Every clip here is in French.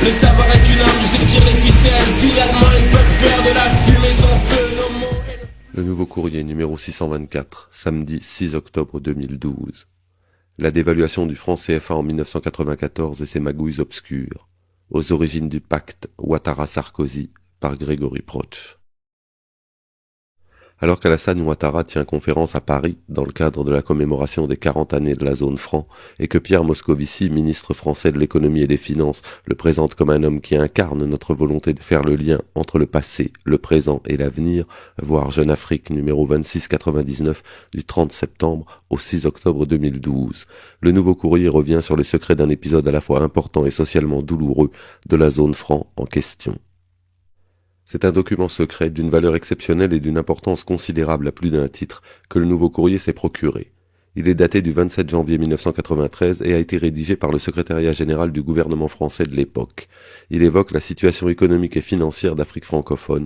Le savoir est une arme, je sais tirer les ficelles. Finalement ils peuvent faire de la fumée sans feu. Nos mots et Le Nouveau Courrier numéro 624, samedi 6 octobre 2012. La dévaluation du franc CFA en 1994 et ses magouilles obscures. Aux origines du pacte Ouattara-Sarkozy par Grégory Proch. Alors qu'Alassane Ouattara tient conférence à Paris dans le cadre de la commémoration des 40 années de la zone franc et que Pierre Moscovici, ministre français de l'économie et des finances, le présente comme un homme qui incarne notre volonté de faire le lien entre le passé, le présent et l'avenir, voir Jeune Afrique numéro 2699 du 30 septembre au 6 octobre 2012. Le Nouveau Courrier revient sur les secrets d'un épisode à la fois important et socialement douloureux de la zone franc en question. C'est un document secret d'une valeur exceptionnelle et d'une importance considérable à plus d'un titre que le Nouveau Courrier s'est procuré. Il est daté du 27 janvier 1993 et a été rédigé par le secrétariat général du gouvernement français de l'époque. Il évoque la situation économique et financière d'Afrique francophone,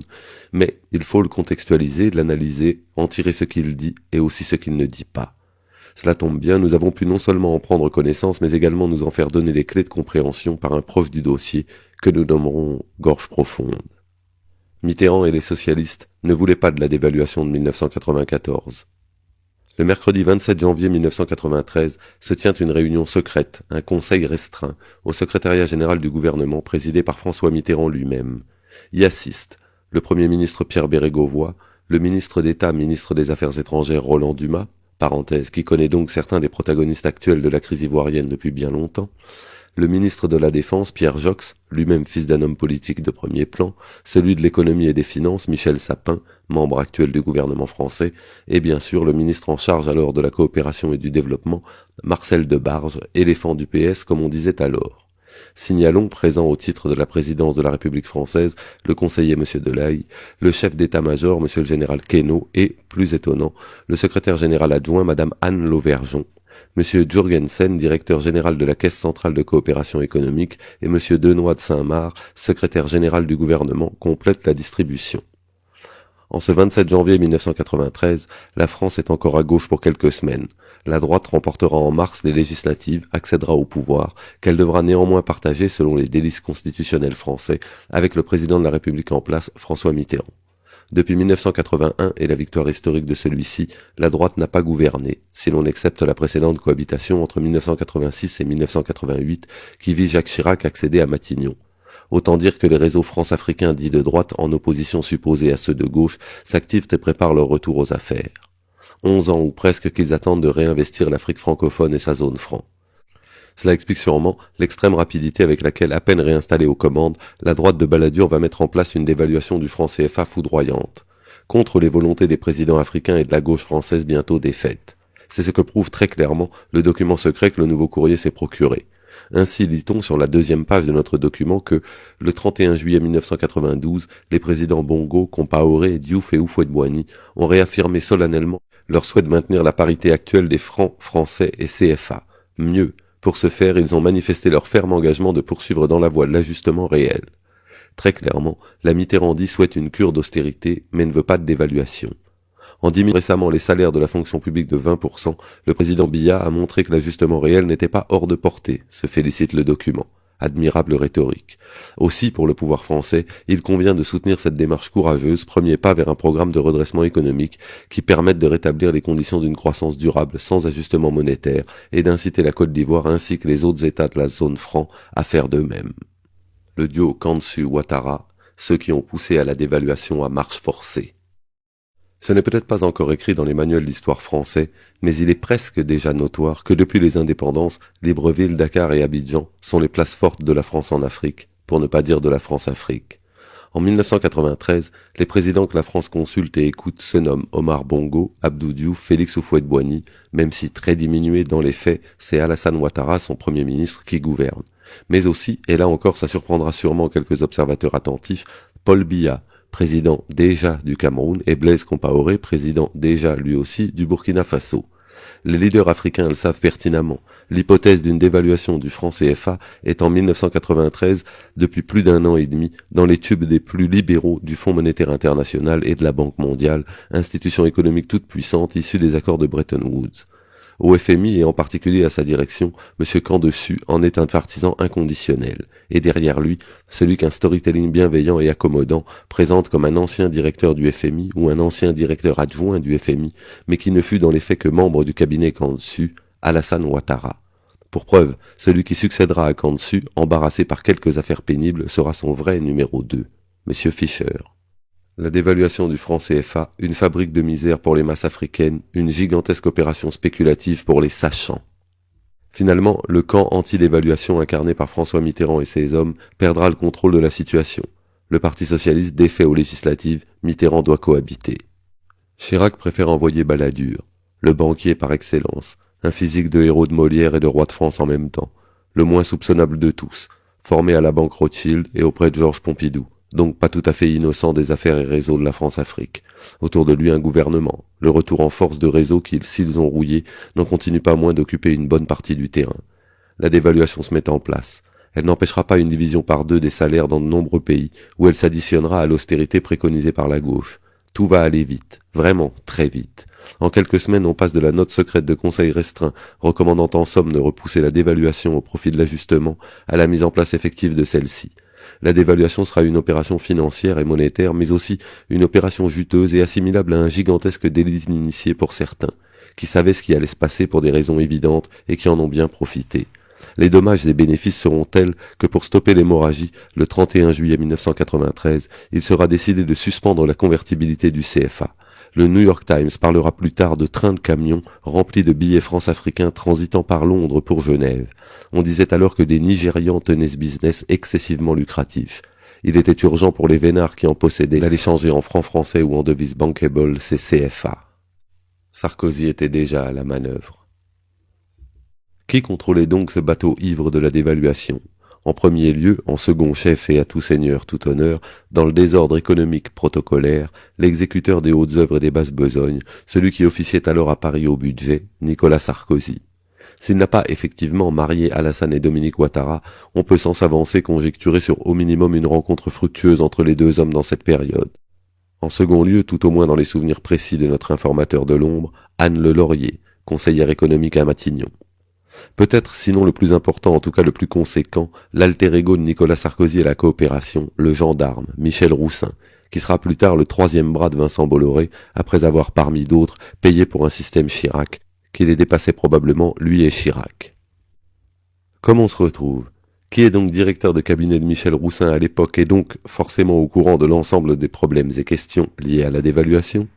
mais il faut le contextualiser, l'analyser, en tirer ce qu'il dit et aussi ce qu'il ne dit pas. Cela tombe bien, nous avons pu non seulement en prendre connaissance, mais également nous en faire donner les clés de compréhension par un proche du dossier que nous nommerons Gorge Profonde. Mitterrand et les socialistes ne voulaient pas de la dévaluation de 1994. Le mercredi 27 janvier 1993 se tient une réunion secrète, un conseil restreint, au secrétariat général du gouvernement présidé par François Mitterrand lui-même. Y assistent le Premier ministre Pierre Bérégovoy, le ministre d'État, ministre des Affaires étrangères Roland Dumas, parenthèse, qui connaît donc certains des protagonistes actuels de la crise ivoirienne depuis bien longtemps, le ministre de la Défense, Pierre Jox, lui-même fils d'un homme politique de premier plan, celui de l'économie et des finances, Michel Sapin, membre actuel du gouvernement français, et bien sûr le ministre en charge alors de la coopération et du développement, Marcel Debarge, éléphant du PS comme on disait alors. Signalons, présent au titre de la présidence de la République française, le conseiller M. Delahaye, le chef d'état-major M. le général Queneau et, plus étonnant, le secrétaire général adjoint Mme Anne Lauvergeon. M. Jurgensen, directeur général de la Caisse centrale de coopération économique, et M. Denoy de Saint-Marc, secrétaire général du gouvernement, complètent la distribution. En ce 27 janvier 1993, la France est encore à gauche pour quelques semaines. La droite remportera en mars les législatives, accédera au pouvoir, qu'elle devra néanmoins partager selon les délices constitutionnels français, avec le président de la République en place, François Mitterrand. Depuis 1981 et la victoire historique de celui-ci, la droite n'a pas gouverné, si l'on accepte la précédente cohabitation entre 1986 et 1988 qui vit Jacques Chirac accéder à Matignon. Autant dire que les réseaux france-africains dits de droite, en opposition supposée à ceux de gauche, s'activent et préparent leur retour aux affaires. 11 ans ou presque qu'ils attendent de réinvestir l'Afrique francophone et sa zone franc. Cela explique sûrement l'extrême rapidité avec laquelle, à peine réinstallée aux commandes, la droite de Balladur va mettre en place une dévaluation du franc CFA foudroyante, contre les volontés des présidents africains et de la gauche française bientôt défaite. C'est ce que prouve très clairement le document secret que le Nouveau Courrier s'est procuré. Ainsi lit-on sur la deuxième page de notre document que, le 31 juillet 1992, les présidents Bongo, Compaoré, Diouf et Houphouët-Boigny ont réaffirmé solennellement leur souhait de maintenir la parité actuelle des francs français et CFA. Mieux, pour ce faire, ils ont manifesté leur ferme engagement de poursuivre dans la voie de l'ajustement réel. Très clairement, la Mitterrandie souhaite une cure d'austérité, mais ne veut pas de dévaluation. En diminuant récemment les salaires de la fonction publique de 20%, le président Biya a montré que l'ajustement réel n'était pas hors de portée, se félicite le document. Admirable rhétorique. Aussi, pour le pouvoir français, il convient de soutenir cette démarche courageuse, premier pas vers un programme de redressement économique qui permette de rétablir les conditions d'une croissance durable sans ajustement monétaire et d'inciter la Côte d'Ivoire ainsi que les autres États de la zone franc à faire d'eux-mêmes. Le duo Kantsu-Ouattara, ceux qui ont poussé à la dévaluation à marche forcée. Ce n'est peut-être pas encore écrit dans les manuels d'histoire français, mais il est presque déjà notoire que depuis les indépendances, Libreville, Dakar et Abidjan sont les places fortes de la France en Afrique, pour ne pas dire de la France-Afrique. En 1993, les présidents que la France consulte et écoute se nomment Omar Bongo, Abdou Diouf, Félix Houphouët-Boigny, même si très diminué dans les faits, c'est Alassane Ouattara, son Premier ministre, qui gouverne. Mais aussi, et là encore ça surprendra sûrement quelques observateurs attentifs, Paul Biya, président déjà du Cameroun, et Blaise Compaoré, président déjà lui aussi du Burkina Faso. Les leaders africains le savent pertinemment. L'hypothèse d'une dévaluation du franc CFA est en 1993, depuis plus d'un an et demi, dans les tubes des plus libéraux du Fonds monétaire international et de la Banque mondiale, institution économique toute puissante issue des accords de Bretton Woods. Au FMI et en particulier à sa direction, M. Camp-Dessus en est un partisan inconditionnel. Et derrière lui, celui qu'un storytelling bienveillant et accommodant présente comme un ancien directeur du FMI ou un ancien directeur adjoint du FMI, mais qui ne fut dans les faits que membre du cabinet Camp-Dessus, Alassane Ouattara. Pour preuve, celui qui succédera à Camp-Dessus, embarrassé par quelques affaires pénibles, sera son vrai numéro 2, M. Fischer. La dévaluation du franc CFA, une fabrique de misère pour les masses africaines, une gigantesque opération spéculative pour les sachants. Finalement, le camp anti-dévaluation incarné par François Mitterrand et ses hommes perdra le contrôle de la situation. Le Parti socialiste défait aux législatives, Mitterrand doit cohabiter. Chirac préfère envoyer Balladur, le banquier par excellence, un physique de héros de Molière et de roi de France en même temps, le moins soupçonnable de tous, formé à la banque Rothschild et auprès de Georges Pompidou. Donc pas tout à fait innocent des affaires et réseaux de la France-Afrique. Autour de lui un gouvernement, le retour en force de réseaux qui, s'ils ont rouillé, n'en continuent pas moins d'occuper une bonne partie du terrain. La dévaluation se met en place. Elle n'empêchera pas une division par deux des salaires dans de nombreux pays, où elle s'additionnera à l'austérité préconisée par la gauche. Tout va aller vite, vraiment très vite. En quelques semaines, on passe de la note secrète de conseil restreint, recommandant en somme de repousser la dévaluation au profit de l'ajustement, à la mise en place effective de celle-ci. La dévaluation sera une opération financière et monétaire, mais aussi une opération juteuse et assimilable à un gigantesque délit d'initié pour certains, qui savaient ce qui allait se passer pour des raisons évidentes et qui en ont bien profité. Les dommages et bénéfices seront tels que pour stopper l'hémorragie, le 31 juillet 1993, il sera décidé de suspendre la convertibilité du CFA. Le New York Times parlera plus tard de trains de camions remplis de billets france-africains transitant par Londres pour Genève. On disait alors que des Nigérians tenaient ce business excessivement lucratif. Il était urgent pour les vénards qui en possédaient d'aller changer en francs français ou en devises bankable ces CFA. Sarkozy était déjà à la manœuvre. Qui contrôlait donc ce bateau ivre de la dévaluation ? En premier lieu, en second chef et à tout seigneur, tout honneur, dans le désordre économique protocolaire, l'exécuteur des hautes œuvres et des basses besognes, celui qui officiait alors à Paris au budget, Nicolas Sarkozy. S'il n'a pas effectivement marié Alassane et Dominique Ouattara, on peut sans s'avancer conjecturer sur au minimum une rencontre fructueuse entre les deux hommes dans cette période. En second lieu, tout au moins dans les souvenirs précis de notre informateur de l'ombre, Anne Le Laurier, conseillère économique à Matignon. Peut-être, sinon le plus important, en tout cas le plus conséquent, l'alter ego de Nicolas Sarkozy à la coopération, le gendarme, Michel Roussin, qui sera plus tard le troisième bras de Vincent Bolloré, après avoir, parmi d'autres, payé pour un système Chirac, qui les dépassait probablement, lui et Chirac. Comme on se retrouve ? Qui est donc directeur de cabinet de Michel Roussin à l'époque et donc forcément au courant de l'ensemble des problèmes et questions liés à la dévaluation ?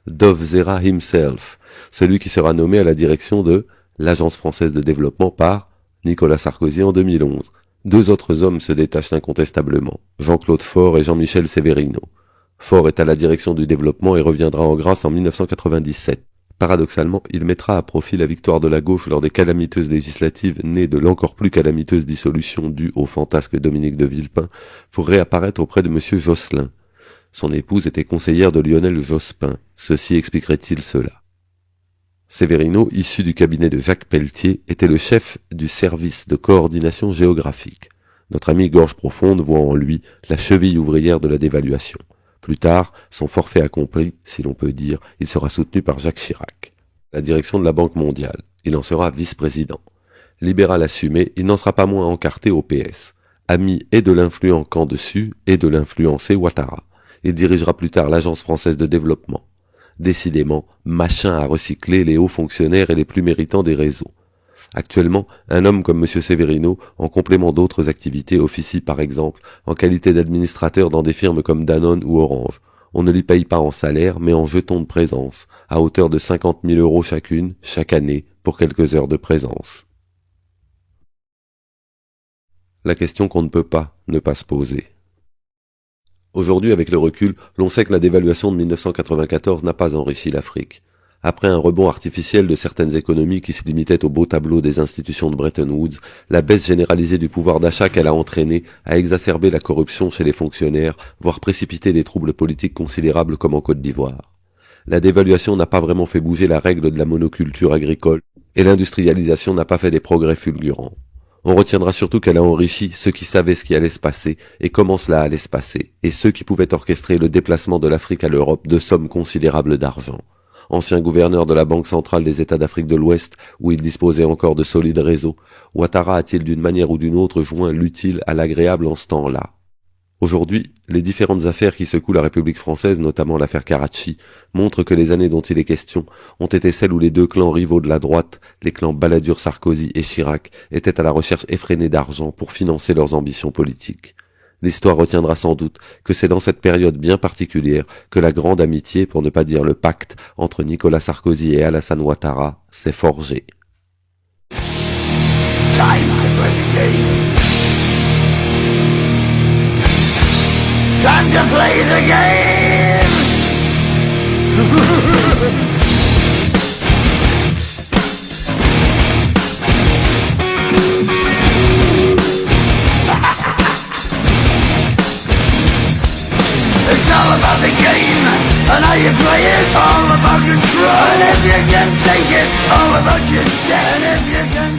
Dov Zera himself, celui qui sera nommé à la direction de l'Agence française de développement par Nicolas Sarkozy en 2011. Deux autres hommes se détachent incontestablement, Jean-Claude Faure et Jean-Michel Severino. Faure est à la direction du développement et reviendra en grâce en 1997. Paradoxalement, il mettra à profit la victoire de la gauche lors des calamiteuses législatives nées de l'encore plus calamiteuse dissolution due au fantasque Dominique de Villepin pour réapparaître auprès de M. Jospin. Son épouse était conseillère de Lionel Jospin. Ceci expliquerait-il cela. Severino, issu du cabinet de Jacques Pelletier, était le chef du service de coordination géographique. Notre ami Gorge Profonde voit en lui la cheville ouvrière de la dévaluation. Plus tard, son forfait accompli, si l'on peut dire, il sera soutenu par Jacques Chirac. La direction de la Banque mondiale, il en sera vice-président. Libéral assumé, il n'en sera pas moins encarté au PS. Ami et de l'influent Camp-Dessus et de l'influencé Ouattara. Il dirigera plus tard l'Agence française de développement. Décidément, machin à recycler les hauts fonctionnaires et les plus méritants des réseaux. Actuellement, un homme comme M. Severino, en complément d'autres activités, officie par exemple en qualité d'administrateur dans des firmes comme Danone ou Orange. On ne lui paye pas en salaire, mais en jetons de présence, à hauteur de 50 000 € chacune, chaque année, pour quelques heures de présence. La question qu'on ne peut pas ne pas se poser. Aujourd'hui, avec le recul, l'on sait que la dévaluation de 1994 n'a pas enrichi l'Afrique. Après un rebond artificiel de certaines économies qui se limitaient au beau tableau des institutions de Bretton Woods, la baisse généralisée du pouvoir d'achat qu'elle a entraîné a exacerbé la corruption chez les fonctionnaires, voire précipité des troubles politiques considérables comme en Côte d'Ivoire. La dévaluation n'a pas vraiment fait bouger la règle de la monoculture agricole, et l'industrialisation n'a pas fait des progrès fulgurants. On retiendra surtout qu'elle a enrichi ceux qui savaient ce qui allait se passer et comment cela allait se passer, et ceux qui pouvaient orchestrer le déplacement de l'Afrique à l'Europe de sommes considérables d'argent. ancien gouverneur de la Banque centrale des États d'Afrique de l'Ouest, où il disposait encore de solides réseaux, Ouattara a-t-il d'une manière ou d'une autre joint l'utile à l'agréable en ce temps-là? Aujourd'hui, les différentes affaires qui secouent la République française, notamment l'affaire Karachi, montrent que les années dont il est question ont été celles où les deux clans rivaux de la droite, les clans Balladur, Sarkozy et Chirac, étaient à la recherche effrénée d'argent pour financer leurs ambitions politiques. L'histoire retiendra sans doute que c'est dans cette période bien particulière que la grande amitié, pour ne pas dire le pacte, entre Nicolas Sarkozy et Alassane Ouattara s'est forgée. Time to play the game. Time to play the game. It's all about the game and how you play it. All about control. And if you can take it, all about your debt. And if you can